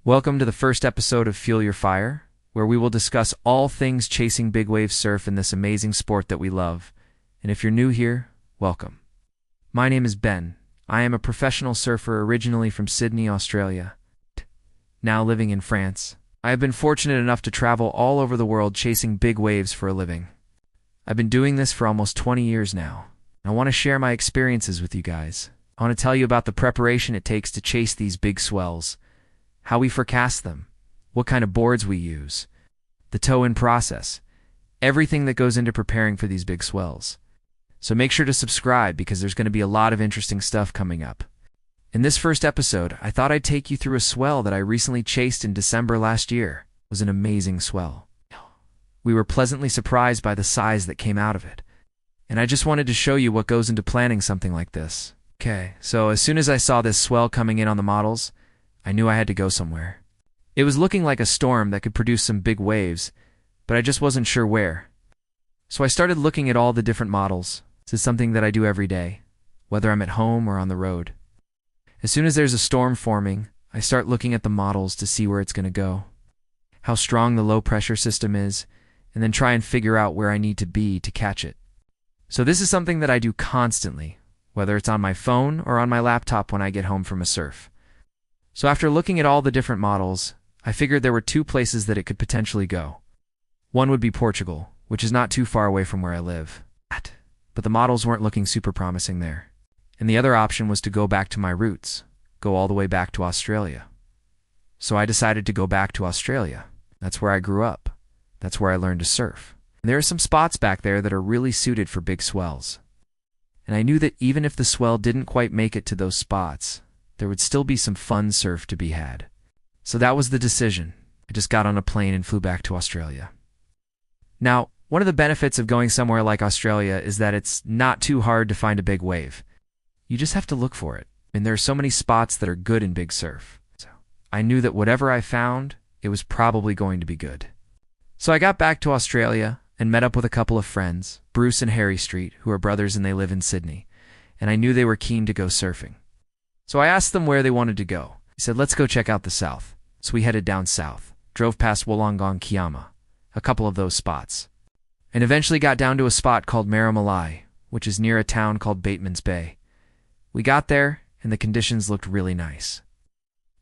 Welcome to the first episode of Fuel Your Fire, where we will discuss all things chasing big wave surf in this amazing sport that we love. And if you're new here, welcome. My name is Ben. I am a professional surfer originally from Sydney, Australia, now living in France. I have been fortunate enough to travel all over the world chasing big waves for a living. I've been doing this for almost 20 years now. I want to share my experiences with you guys. I want to tell you about the preparation it takes to chase these big swells, how we forecast them, what kind of boards we use, the tow-in process, everything that goes into preparing for these big swells. So make sure to subscribe because there's going to be a lot of interesting stuff coming up. In this first episode, I thought I'd take you through a swell that I recently chased in December last year. It was an amazing swell. We were pleasantly surprised by the size that came out of it. And I just wanted to show you what goes into planning something like this. Okay, so as soon as I saw this swell coming in on the models, I knew I had to go somewhere. It was looking like a storm that could produce some big waves, but I just wasn't sure where. So I started looking at all the different models. This is something that I do every day, whether I'm at home or on the road. As soon as there's a storm forming, I start looking at the models to see where it's going to go, how strong the low pressure system is, and then try and figure out where I need to be to catch it. So this is something that I do constantly, whether it's on my phone or on my laptop when I get home from a surf. So after looking at all the different models, I figured there were two places that it could potentially go. One would be Portugal, which is not too far away from where I live. But the models weren't looking super promising there. And the other option was to go back to my roots, go all the way back to Australia. So I decided to go back to Australia. That's where I grew up. That's where I learned to surf. And there are some spots back there that are really suited for big swells. And I knew that even if the swell didn't quite make it to those spots, there would still be some fun surf to be had. So that was the decision. I just got on a plane and flew back to Australia. Now, one of the benefits of going somewhere like Australia is that it's not too hard to find a big wave. You just have to look for it. And there are so many spots that are good in big surf. So I knew that whatever I found, it was probably going to be good. So I got back to Australia and met up with a couple of friends, Bruce and Harry Street, who are brothers and they live in Sydney. And I knew they were keen to go surfing. So I asked them where they wanted to go. He said, let's go check out the south. So we headed down south, drove past Wollongong Kiama, a couple of those spots, and eventually got down to a spot called Marimalai, which is near a town called Bateman's Bay. We got there, and the conditions looked really nice.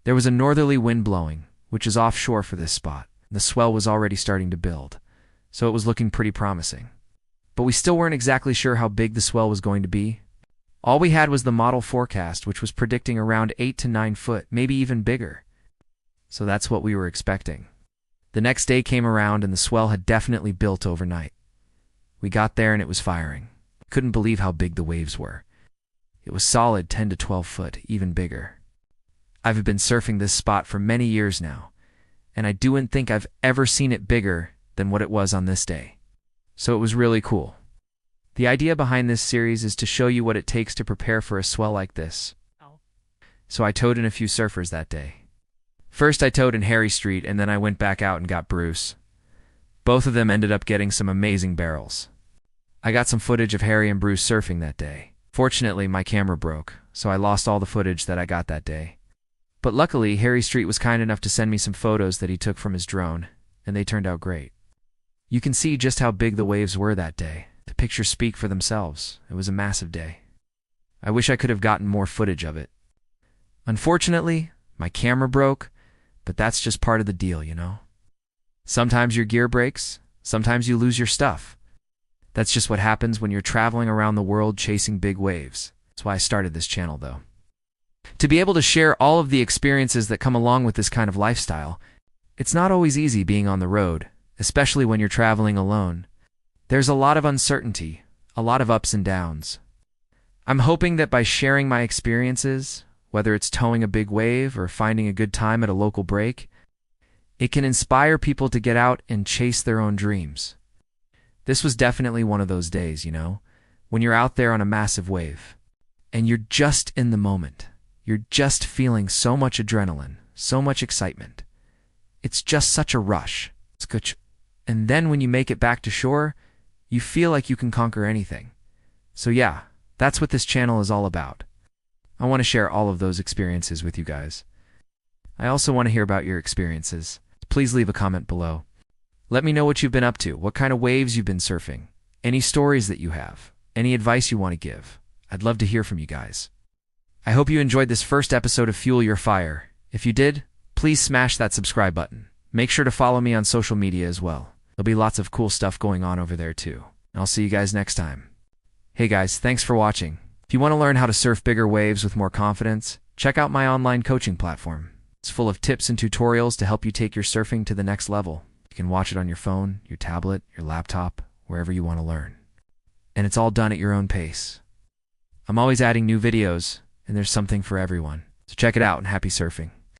There was a northerly wind blowing, which is offshore for this spot, and the swell was already starting to build, so it was looking pretty promising. But we still weren't exactly sure how big the swell was going to be. All we had was the model forecast, which was predicting around 8 to 9 foot, maybe even bigger. So that's what we were expecting. The next day came around and the swell had definitely built overnight. We got there and it was firing. Couldn't believe how big the waves were. It was solid 10 to 12 foot, even bigger. I've been surfing this spot for many years now, and I don't think I've ever seen it bigger than what it was on this day. So it was really cool. The idea behind this series is to show you what it takes to prepare for a swell like this. So I towed in a few surfers that day. First I towed in Harry Street and then I went back out and got Bruce. Both of them ended up getting some amazing barrels. I got some footage of Harry and Bruce surfing that day. Fortunately, my camera broke, so I lost all the footage that I got that day. But luckily, Harry Street was kind enough to send me some photos that he took from his drone, and they turned out great. You can see just how big the waves were that day. The pictures speak for themselves. It was a massive day. I wish I could have gotten more footage of it. Unfortunately, my camera broke, but that's just part of the deal, you know? Sometimes your gear breaks, sometimes you lose your stuff. That's just what happens when you're traveling around the world chasing big waves. That's why I started this channel, though. To be able to share all of the experiences that come along with this kind of lifestyle, it's not always easy being on the road, especially when you're traveling alone. There's a lot of uncertainty, a lot of ups and downs. I'm hoping that by sharing my experiences, whether it's towing a big wave or finding a good time at a local break, it can inspire people to get out and chase their own dreams. This was definitely one of those days, you know, when you're out there on a massive wave, and you're just in the moment. You're just feeling so much adrenaline, so much excitement. It's just such a rush. It's good. And then when you make it back to shore, you feel like you can conquer anything. So yeah, that's what this channel is all about. I want to share all of those experiences with you guys. I also want to hear about your experiences. Please leave a comment below. Let me know what you've been up to, what kind of waves you've been surfing, any stories that you have, any advice you want to give. I'd love to hear from you guys. I hope you enjoyed this first episode of Fuel Your Fire. If you did, please smash that subscribe button. Make sure to follow me on social media as well. There'll be lots of cool stuff going on over there too. I'll see you guys next time. Hey guys, thanks for watching. If you want to learn how to surf bigger waves with more confidence, check out my online coaching platform. It's full of tips and tutorials to help you take your surfing to the next level. You can watch it on your phone, your tablet, your laptop, wherever you want to learn. And it's all done at your own pace. I'm always adding new videos, and there's something for everyone. So check it out and happy surfing.